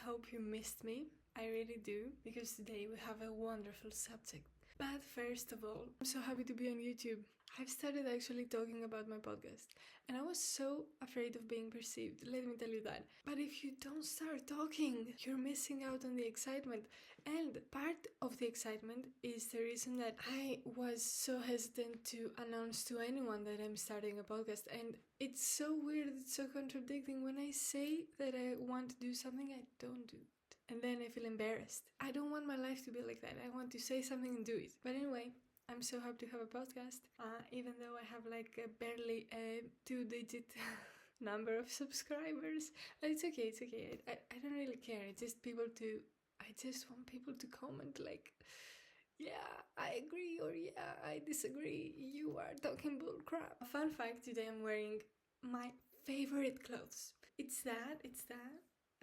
hope you missed me. I really do, because today we have a wonderful subject. But first of all, I'm so happy to be on YouTube. I've started actually talking about my podcast, and I was so afraid of being perceived, let me tell you that. But if you don't start talking, you're missing out on the excitement. And part of the excitement is the reason that I was so hesitant to announce to anyone that I'm starting a podcast. And it's so weird, it's so contradicting. When I say that I want to do something, I don't do it. And then I feel embarrassed. I don't want my life to be like that. I want to say something and do it. But anyway, I'm so happy to have a podcast, even though I have like barely a 2-digit number of subscribers. But it's okay. I don't really care. I just want people to comment like, yeah, I agree, or yeah, I disagree. You are talking bull crap. Fun fact, today I'm wearing my favorite clothes. It's that.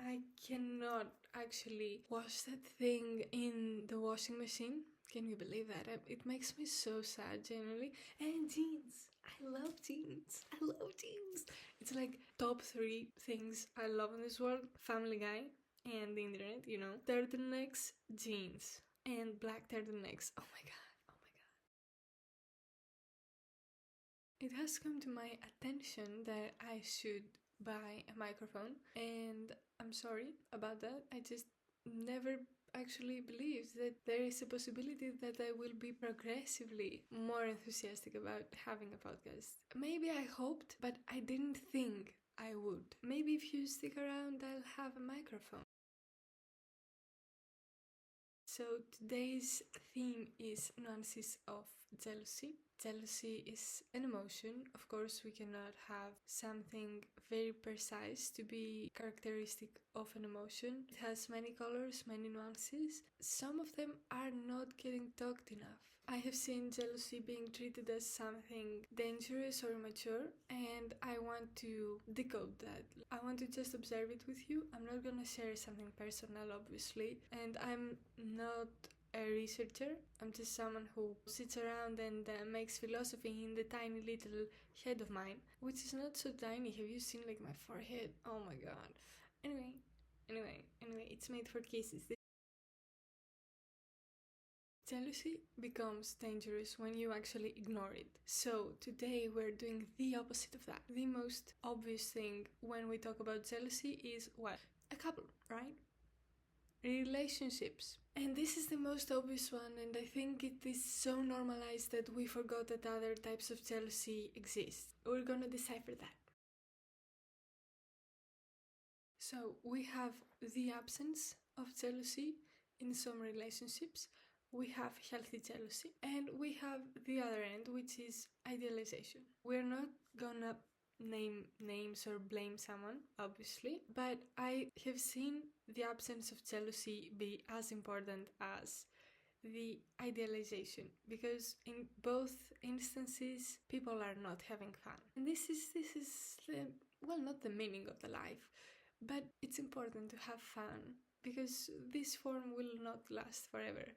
I cannot actually wash that thing in the washing machine. Can you believe that? It makes me so sad, genuinely. And jeans. I love jeans. It's like top 3 things I love in this world. Family Guy and the internet, you know. Turtlenecks, jeans, and black turtlenecks. Oh my god. It has come to my attention that I should buy a microphone, and I'm sorry about that. I just never actually believed that there is a possibility that I will be progressively more enthusiastic about having a podcast. Maybe I hoped, but I didn't think I would. Maybe if you stick around, I'll have a microphone. So today's theme is nuances of jealousy. Jealousy is an emotion. Of course, we cannot have something very precise to be characteristic of an emotion. It has many colors, many nuances. Some of them are not getting talked enough. I have seen jealousy being treated as something dangerous or immature, and I want to decode that. I want to just observe it with you. I'm not gonna share something personal, obviously, and I'm not a researcher. I'm just someone who sits around and makes philosophy in the tiny little head of mine, which is not so tiny. Have you seen like my forehead? Oh my god. Anyway, it's made for kisses. Jealousy becomes dangerous when you actually ignore it. So today we're doing the opposite of that. The most obvious thing when we talk about jealousy is what? A couple, right? Relationships. And this is the most obvious one, and I think it is so normalized that we forgot that other types of jealousy exist. We're gonna decipher that. So we have the absence of jealousy in some relationships, we have healthy jealousy, and we have the other end, which is idealization. We're not gonna name names or blame someone, obviously, but I have seen the absence of jealousy be as important as the idealization, because in both instances people are not having fun. And this is the, well, not the meaning of the life, but it's important to have fun, because this form will not last forever.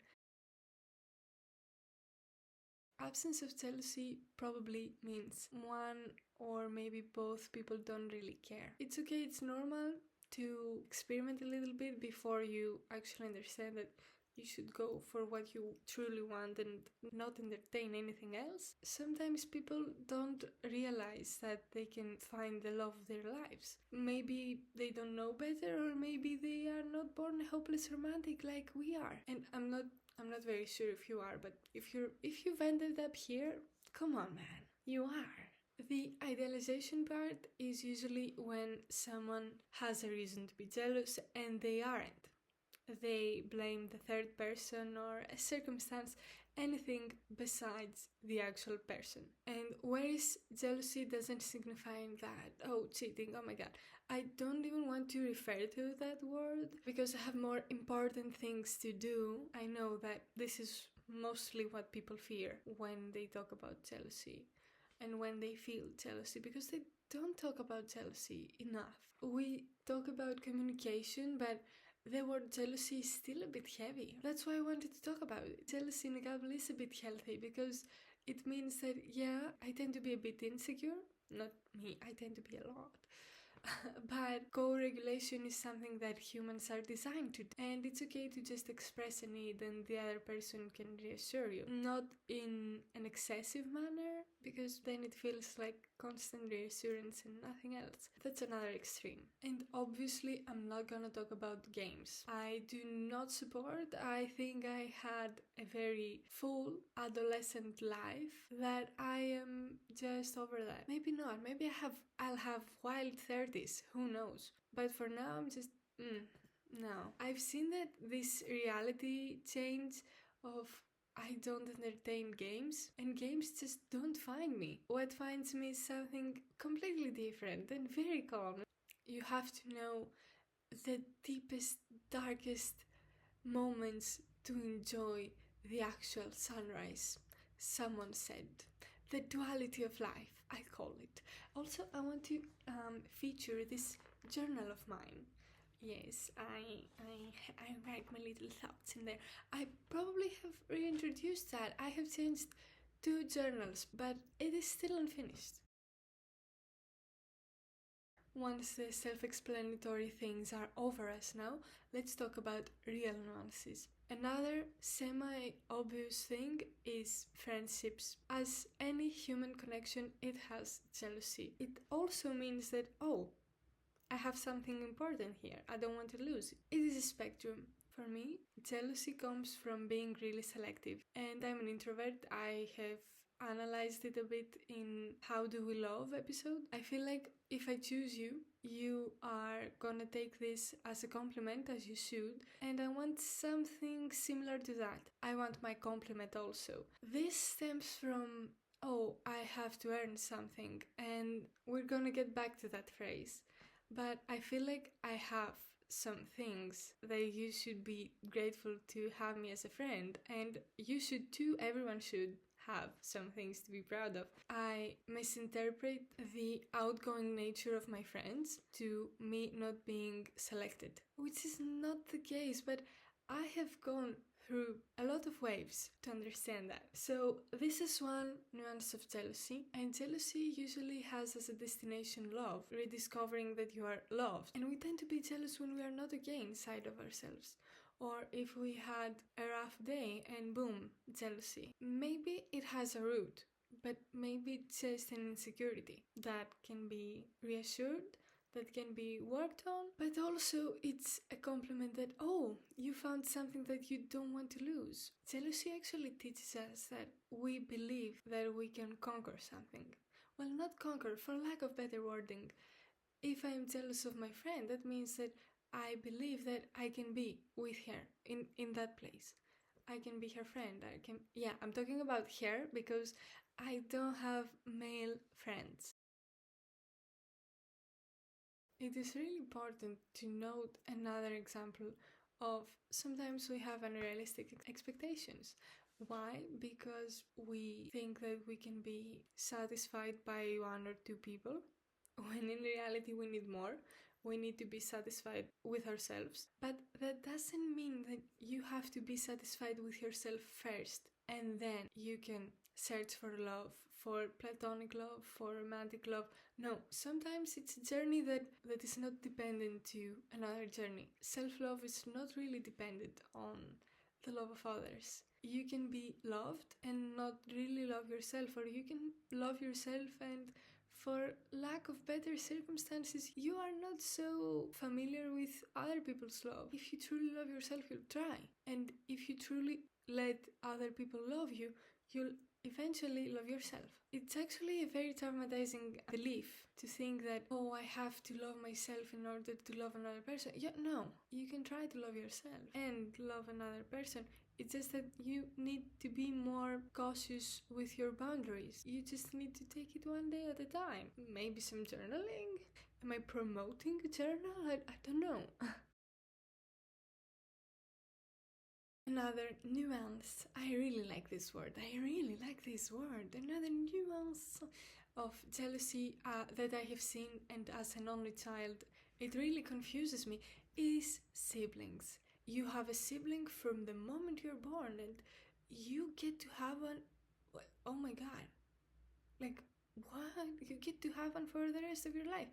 Absence of jealousy probably means one or maybe both people don't really care. It's okay, it's normal to experiment a little bit before you actually understand that you should go for what you truly want and not entertain anything else. Sometimes people don't realize that they can find the love of their lives. Maybe they don't know better, or maybe they are not born a hopeless romantic like we are. And I'm not very sure if you are, but if you've ended up here, come on, man, you are. The idealization part is usually when someone has a reason to be jealous and they aren't. They blame the third person or a circumstance, anything besides the actual person. And whereas jealousy doesn't signify that, oh, cheating, oh my god, I don't even want to refer to that word because I have more important things to do. I know that this is mostly what people fear when they talk about jealousy and when they feel jealousy, because they don't talk about jealousy enough. We talk about communication, but the word jealousy is still a bit heavy. That's why I wanted to talk about it. Jealousy in a couple is a bit healthy, because it means that, yeah, I tend to be a bit insecure. Not me, I tend to be a lot. But co-regulation is something that humans are designed to do, and it's okay to just express a need and the other person can reassure you, not in an excessive manner, because then it feels like constant reassurance and nothing else. That's another extreme. And obviously I'm not gonna talk about games. I do not support. I think I had a very full adolescent life that I am just over that. Maybe not. Maybe I'll have wild 30s. Who knows? But for now I'm just no. I've seen that this reality change of I don't entertain games, and games just don't find me. What finds me is something completely different and very calm. You have to know the deepest, darkest moments to enjoy the actual sunrise. Someone said. The duality of life, I call it. Also, I want to feature this journal of mine. Yes, I write my little thoughts in there. I probably have reintroduced that. I have changed 2 journals, but it is still unfinished. Once the self-explanatory things are over us now, let's talk about real nuances. Another semi-obvious thing is friendships. As any human connection, it has jealousy. It also means that, oh, I have something important here. I don't want to lose it. It is a spectrum. For me, jealousy comes from being really selective. And I'm an introvert. I have analyzed it a bit in How Do We Love episode. I feel like if I choose you, you are gonna take this as a compliment, as you should, and I want something similar to that. I want my compliment also. This stems from, oh, I have to earn something, and we're gonna get back to that phrase. But I feel like I have some things that you should be grateful to have me as a friend, and you should too. Everyone should have some things to be proud of. I misinterpret the outgoing nature of my friends to me not being selected, which is not the case, but I have gone through a lot of waves to understand that. So this is one nuance of jealousy, and jealousy usually has as a destination love, rediscovering that you are loved. And we tend to be jealous when we are not again inside of ourselves. Or if we had a rough day and boom, jealousy. Maybe it has a root, but maybe it's just an insecurity that can be reassured, that can be worked on, but also it's a compliment that, oh, you found something that you don't want to lose. Jealousy actually teaches us that we believe that we can conquer something. Well, not conquer, for lack of better wording. If I'm jealous of my friend, that means that I believe that I can be with her in that place. I can be her friend. I'm talking about her because I don't have male friends. It is really important to note another example of sometimes we have unrealistic expectations. Why? Because we think that we can be satisfied by 1 or 2 people, when in reality we need more. We need to be satisfied with ourselves. But that doesn't mean that you have to be satisfied with yourself first, and then you can search for love, for platonic love, for romantic love. No, sometimes it's a journey that is not dependent to another journey. Self-love is not really dependent on the love of others. You can be loved and not really love yourself, or you can love yourself and for lack of better circumstances, you are not so familiar with other people's love. If you truly love yourself, you'll try. And if you truly let other people love you, you'll eventually love yourself. It's actually a very traumatizing belief to think that, oh, I have to love myself in order to love another person. Yeah, no, you can try to love yourself and love another person. It's just that you need to be more cautious with your boundaries. You just need to take it one day at a time. Maybe some journaling? Am I promoting a journal? I don't know. Another nuance. I really like this word. I really like this word. Another nuance of jealousy that I have seen, and as an only child, it really confuses me, is siblings. You have a sibling from the moment you're born, and you get to have one. Oh my god. Like, What? You get to have one for the rest of your life.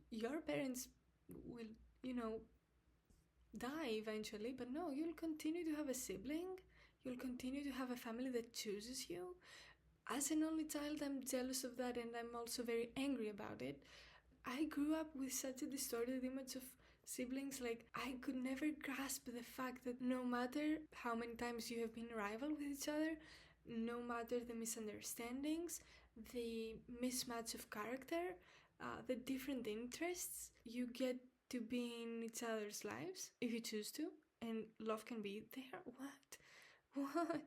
Your parents will, you know, die eventually, but no, you'll continue to have a sibling. You'll continue to have a family that chooses you. As an only child, I'm jealous of that, and I'm also very angry about it. I grew up with such a distorted image of siblings. Like, I could never grasp the fact that no matter how many times you have been rival with each other, no matter the misunderstandings, the mismatch of character, the different interests, you get to be in each other's lives if you choose to, and love can be there. What?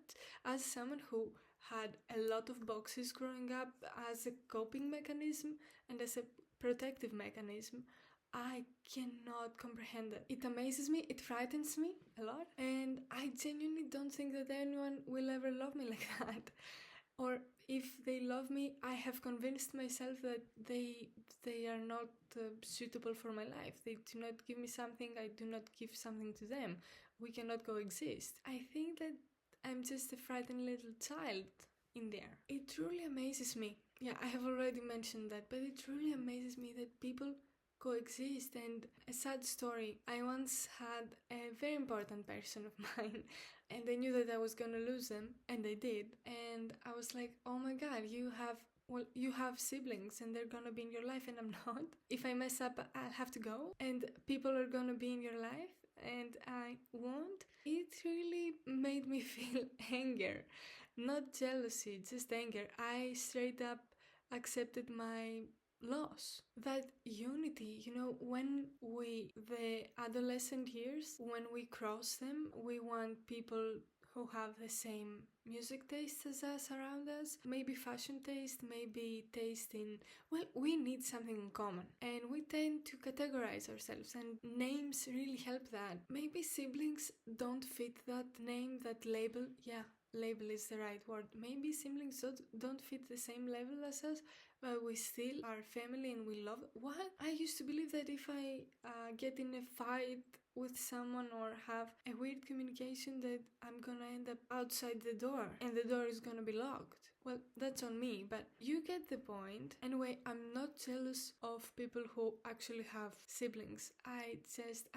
As someone who had a lot of boxes growing up as a coping mechanism and as a protective mechanism, I cannot comprehend it. It amazes me, it frightens me a lot, and I genuinely don't think that anyone will ever love me like that. Or if they love me, I have convinced myself that they are not suitable for my life. They do not give me something, I do not give something to them. We cannot coexist. I think that I'm just a frightened little child in there. It truly amazes me. Yeah, I have already mentioned that, but it truly amazes me that people coexist. And a sad story, I once had a very important person of mine, and I knew that I was gonna lose them, and I did. And I was like, oh my god, you have siblings and they're gonna be in your life and I'm not. If I mess up, I'll have to go, and people are gonna be in your life and I won't. It really made me feel anger, not jealousy, just anger. I straight up accepted my loss. That unity, when the adolescent years, when we cross them, we want people who have the same music taste as us around us, maybe fashion taste, maybe taste in, well, we need something in common, and we tend to categorize ourselves, and names really help that. Maybe siblings don't fit that name, that label. Yeah, label is the right word. Maybe siblings don't fit the same level as us, but we still are family and we love. What? I used to believe that if I get in a fight with someone or have a weird communication, that I'm gonna end up outside the door and the door is gonna be locked. Well, that's on me, but you get the point. Anyway, I'm not jealous of people who actually have siblings. I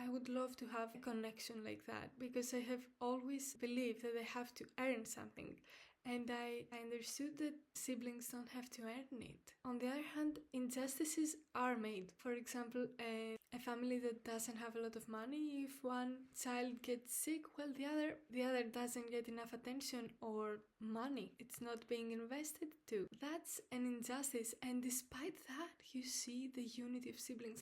would love to have a connection like that, because I have always believed that I have to earn something. And I understood that siblings don't have to earn it. On the other hand, injustices are made. For example, a family that doesn't have a lot of money, if one child gets sick, well, the other doesn't get enough attention or money. It's not being invested to. That's an injustice, and despite that, you see the unity of siblings.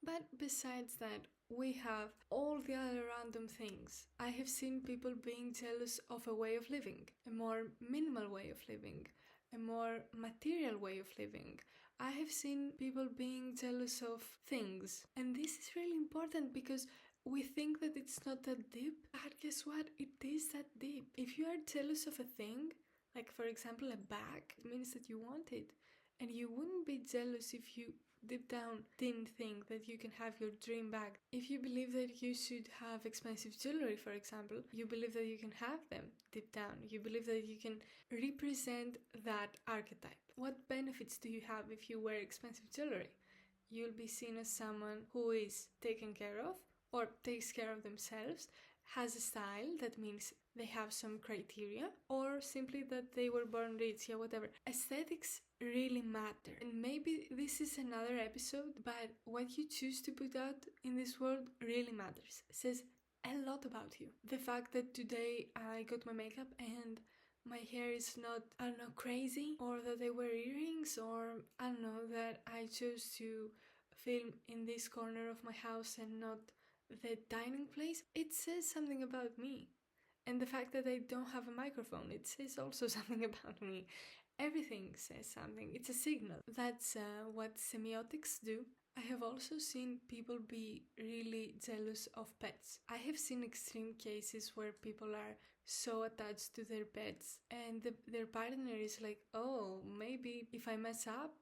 But besides that, we have all the other random things. I have seen people being jealous of a way of living, a more minimal way of living, a more material way of living. I have seen people being jealous of things. And this is really important, because we think that it's not that deep, but guess what? It is that deep. If you are jealous of a thing, like for example a bag, it means that you want it. And you wouldn't be jealous if you deep down didn't think that you can have your dream bag. If you believe that you should have expensive jewelry, for example, you believe that you can have them deep down. You believe that you can represent that archetype. What benefits do you have if you wear expensive jewelry? You'll be seen as someone who is taken care of or takes care of themselves, has a style, that means they have some criteria, or simply that they were born rich, yeah, whatever. Aesthetics really matter. And maybe this is another episode, but what you choose to put out in this world really matters. It says a lot about you. The fact that today I got my makeup and my hair is not, I don't know, crazy, or that I wear earrings, or I don't know, that I chose to film in this corner of my house and not the dining place, it says something about me. And the fact that I don't have a microphone, it says also something about me. Everything says something. It's a signal. That's what semiotics do. I have also seen people be really jealous of pets. I have seen extreme cases where people are so attached to their pets, and their partner is like, oh, maybe if I mess up,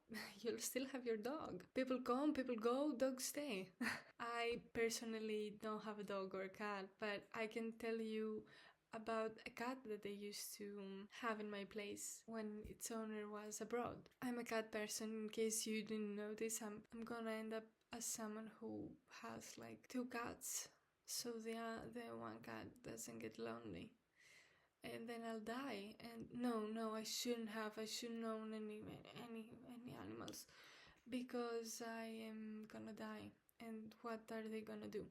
you'll still have your dog. People come, people go, dogs stay. I personally don't have a dog or a cat, but I can tell you about a cat that I used to have in my place when its owner was abroad. I'm a cat person, in case you didn't notice. I'm gonna end up as someone who has like two cats, so the one cat doesn't get lonely. And then I'll die. And no, I shouldn't have. I shouldn't own any animals because I am gonna die. And what are they gonna do?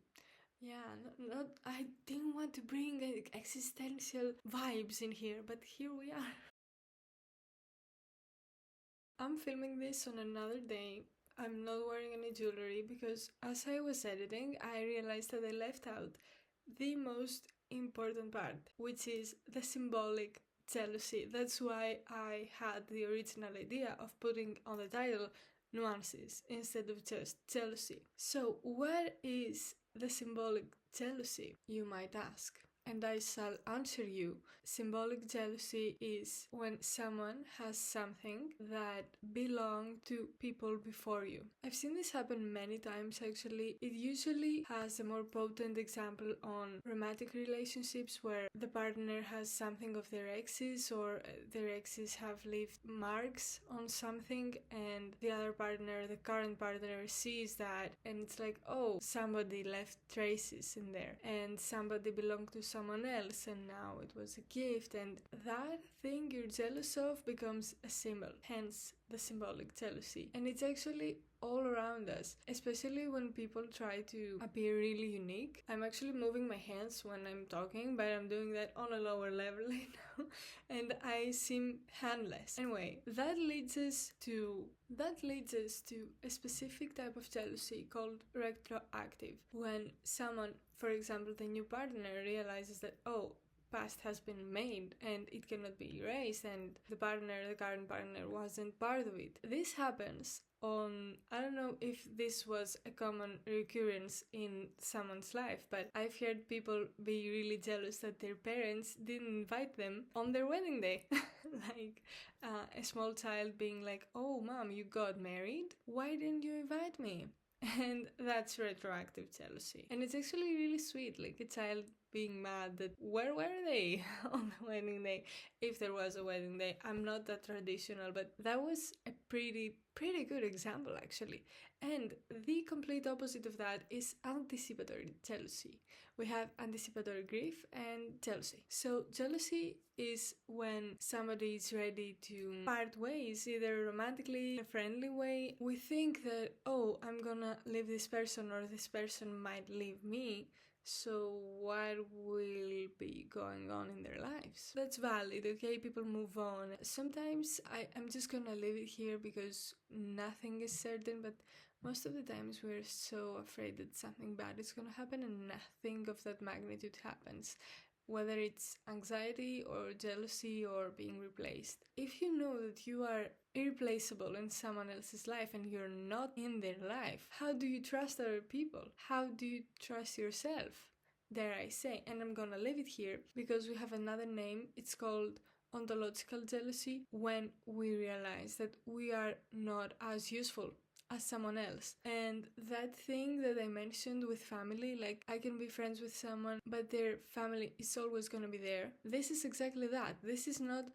Yeah, not. I didn't want to bring existential vibes in here, but here we are. I'm filming this on another day. I'm not wearing any jewelry because as I was editing, I realized that I left out the most important part, which is the symbolic jealousy. That's why I had the original idea of putting on the title nuances instead of just jealousy. So, where is the symbolic jealousy, you might ask? And I shall answer you. Symbolic jealousy is when someone has something that belonged to people before you. I've seen this happen many times actually. It usually has a more potent example on romantic relationships where the partner has something of their exes, or their exes have left marks on something, and the other partner, the current partner, sees that and it's like, oh, somebody left traces in there and somebody belonged to someone else and now it was a gift, and that thing you're jealous of becomes a symbol, hence the symbolic jealousy. And it's actually all around us, especially when people try to appear really unique. I'm actually moving my hands when I'm talking, but I'm doing that on a lower level right now, and I seem handless. Anyway, that leads us to a specific type of jealousy called retroactive. When someone, for example, the new partner, realizes that, oh, past has been made and it cannot be erased, and the current partner, wasn't part of it. This happens on, I don't know if this was a common recurrence in someone's life, but I've heard people be really jealous that their parents didn't invite them on their wedding day. Like a small child being like, oh mom, you got married? Why didn't you invite me? And that's retroactive jealousy. And it's actually really sweet, like a child being mad that where were they on the wedding day, if there was a wedding day. I'm not that traditional, but that was a pretty good example actually. And the complete opposite of that is anticipatory jealousy. We have anticipatory grief and jealousy. So jealousy is when somebody is ready to part ways, either romantically, in a friendly way. We think that, oh, I'm gonna leave this person or this person might leave me, so what will be going on in their lives? That's valid, okay? People move on. Sometimes I'm just gonna leave it here because nothing is certain, but most of the times we're so afraid that something bad is gonna happen and nothing of that magnitude happens. Whether it's anxiety or jealousy or being replaced. If you know that you are irreplaceable in someone else's life and you're not in their life, how do you trust other people? How do you trust yourself? Dare I say. And I'm gonna leave it here because we have another name. It's called ontological jealousy, when we realize that we are not as useful as someone else. And that thing that I mentioned with family, like I can be friends with someone but their family is always gonna be there. This is exactly that. This is not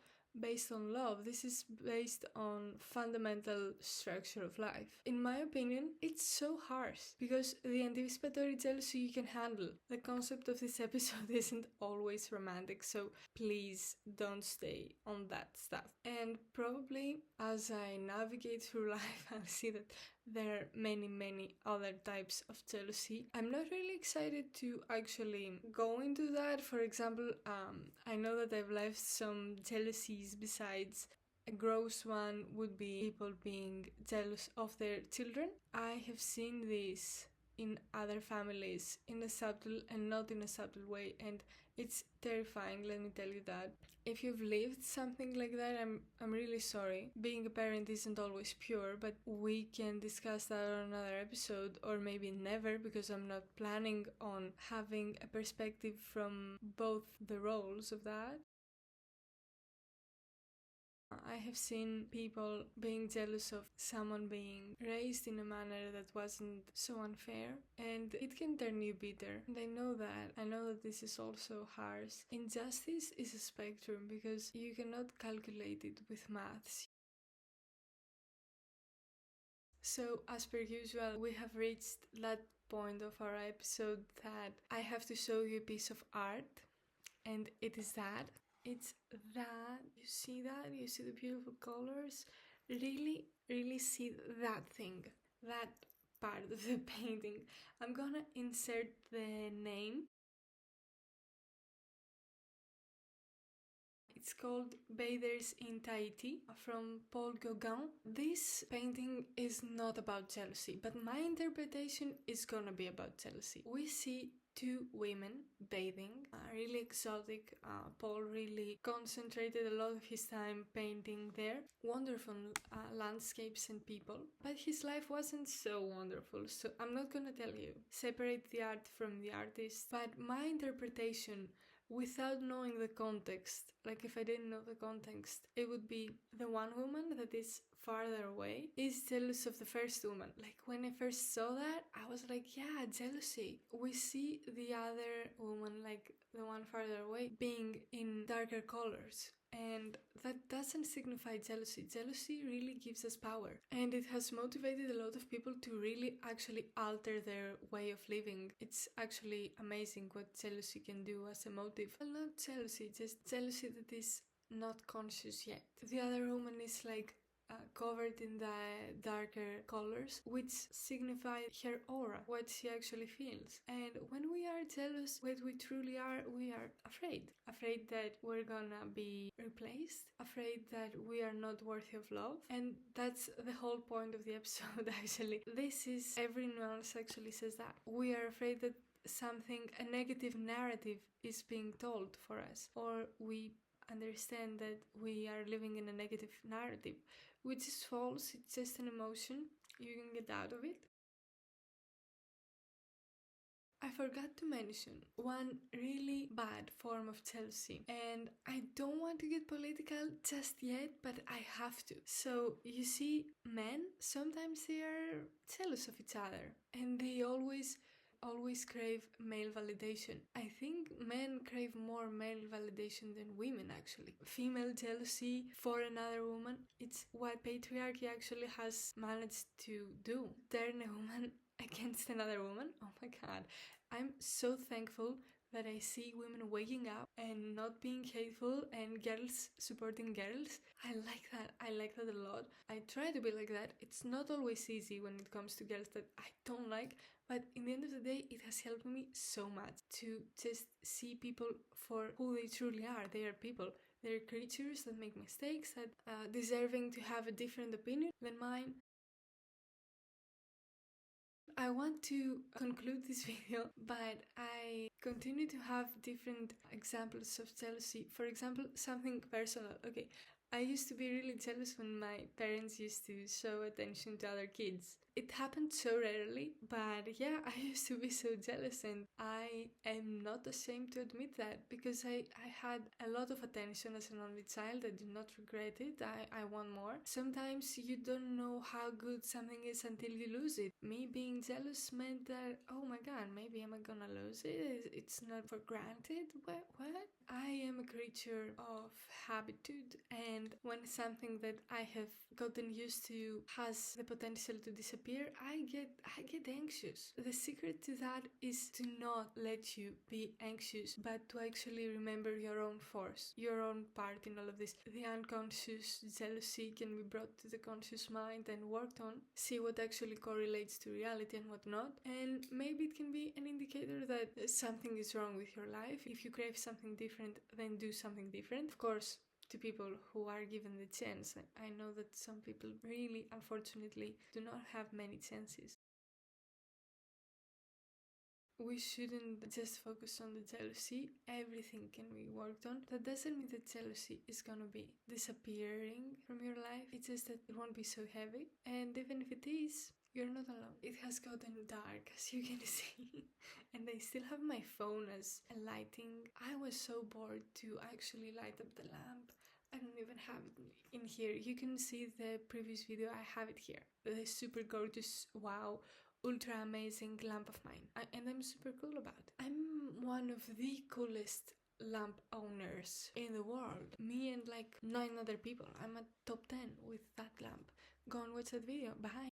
based on love. This is based on fundamental structure of life. In my opinion, it's so harsh because the anticipatory jealousy you can handle. The concept of this episode isn't always romantic, so please don't stay on that stuff. And probably as I navigate through life, I'll see that there are many other types of jealousy. I'm not really excited to actually go into that. For example, I know that I've left some jealousies besides. A gross one would be people being jealous of their children. I have seen this in other families in a subtle and not in a subtle way, and it's terrifying, let me tell you that. If you've lived something like that, I'm really sorry. Being a parent isn't always pure, but we can discuss that on another episode, or maybe never, because I'm not planning on having a perspective from both the roles of that. I have seen people being jealous of someone being raised in a manner that wasn't so unfair, and it can turn you bitter. And I know that. I know that this is also harsh. Injustice is a spectrum because you cannot calculate it with maths. So, as per usual, we have reached that point of our episode that I have to show you a piece of art, and it is that. It's that. You see that? You see the beautiful colors? Really, really see that thing, that part of the painting. I'm gonna insert the name. It's called Bathers in Tahiti from Paul Gauguin. This painting is not about jealousy, but my interpretation is gonna be about jealousy. We see two women bathing, really exotic. Paul really concentrated a lot of his time painting there. Wonderful landscapes and people, but his life wasn't so wonderful, so I'm not gonna tell you. Separate the art from the artist, but my interpretation without knowing the context, like if I didn't know the context, it would be the one woman that is farther away is jealous of the first woman. Like when I first saw that, I was like, yeah, jealousy. We see the other woman, like the one farther away, being in darker colors. And that doesn't signify jealousy. Jealousy really gives us power. And it has motivated a lot of people to really actually alter their way of living. It's actually amazing what jealousy can do as a motive. Well, not jealousy, just jealousy that is not conscious yet. The other woman is like covered in the darker colors, which signify her aura, what she actually feels. And when we are jealous, what we truly are, we are afraid. Afraid that we're gonna be replaced, afraid that we are not worthy of love. And that's the whole point of the episode, actually. This is, every nuance actually says that. We are afraid that something, a negative narrative is being told for us, or we understand that we are living in a negative narrative, which is false. It's just an emotion. You can get out of it. I forgot to mention one really bad form of jealousy, and I don't want to get political just yet, but I have to. So, you see, men sometimes they are jealous of each other, and they always crave male validation. I think men crave more male validation than women, actually. Female jealousy for another woman, it's what patriarchy actually has managed to do. Turn a woman against another woman. Oh my god. I'm so thankful that I see women waking up and not being hateful and girls supporting girls. I like that. I like that a lot. I try to be like that. It's not always easy when it comes to girls that I don't like, but in the end of the day, it has helped me so much to just see people for who they truly are. They are people. They're creatures that make mistakes, that deserving to have a different opinion than mine. I want to conclude this video, but I continue to have different examples of jealousy. For example, something personal. Okay, I used to be really jealous when my parents used to show attention to other kids. It happened so rarely, but yeah, I used to be so jealous, and I am not ashamed to admit that because I had a lot of attention as an only child. I do not regret it. I want more. Sometimes you don't know how good something is until you lose it. Me being jealous meant that, oh my god, maybe I'm gonna lose it. It's not for granted. What? I am a creature of habitude, and when something that I have gotten used to has the potential to disappear, I get anxious. The secret to that is to not let you be anxious, but to actually remember your own force, your own part in all of this. The unconscious jealousy can be brought to the conscious mind and worked on. See what actually correlates to reality and what not, and maybe it can be an indicator that something is wrong with your life. If you crave something different, then do something different. Of course, to people who are given the chance. I know that some people really, unfortunately, do not have many chances. We shouldn't just focus on the jealousy. Everything can be worked on. That doesn't mean that jealousy is gonna be disappearing from your life. It's just that it won't be so heavy. And even if it is, you're not alone. It has gotten dark, as you can see. And I still have my phone as a lighting. I was so bored to actually light up the lamp. I don't even have it in here. You can see the previous video, I have it here. The super gorgeous, wow, ultra amazing lamp of mine. And I'm super cool about it. I'm one of the coolest lamp owners in the world. Me and like 9 other people. I'm at top 10 with that lamp. Go and watch that video. Bye.